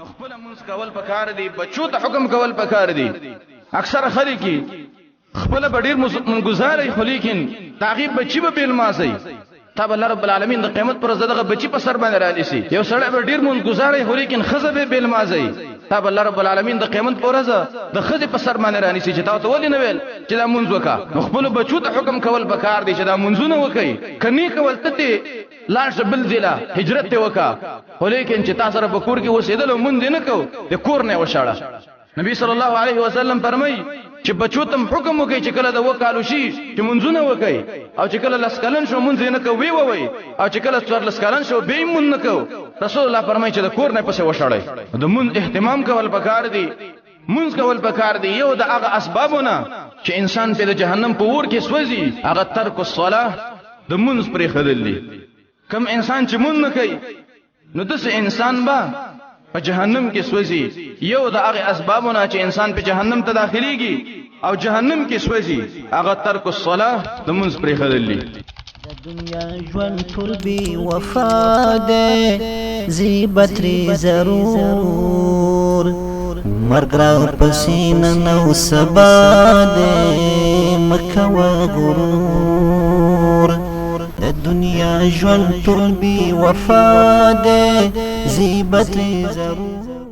نو خپل منځ کول پکار دي بچو ته حکم کول پکار دي اکثر خلک خپل ډیر منګزاري خو لیکن تعقیب بچي به بیل ماسي تاب الله رب العالمین د قیامت پر زدغه بچي په سر باندې را لسی یو سړی به ډیر منګزاري خو لیکن خزه به بیل ماسي تاب الله رب العالمین د قیامت پر ورځ د خزه په سر باندې را لسی چې تاسو ولې نه ویل چې دا منځ وکا نو خپل بچو ته حکم کول پکار دي چې دا منځونه وکي کني کول ته لاش بل ذلا هجرت ته وکا ولیکن چې تاسو رب کور کې وسیدل مونږ نه کو د کور نه وشاړه نبی صلی الله علیه وسلم فرمای چې بچو تم حکم وکي چې کله د وکالو شي چې منځونه وکي او چې کله لسکلن شو منځ نه کوي وي او چې کله څوار لسکلن شو به مون نه کو رسول الله فرمای چې د کور نه پسه وشاړي د مون اهتمام کول پکار دي منځ کول پکار دي یو د هغه اسبابونه چې انسان په جهنم په ور کې سوځي هغه ترک الصلاه د منځ پرې خدلی کم انسان چې مون نه کوي نو دغه انسان با په جهنم کې سوځي یو د هغه اسبابونه چې انسان په جهنم ته داخليږي او جهنم کې سوځي هغه ترک الصلاه د منځ پرې خدلی دنیا ژوند ټول بی وفا ده زیبت ری ضرور مرګ را پسین نو سبا ده مکه و غرور دنیا ژوند ټول بی وفا ده زیبت ری ضرور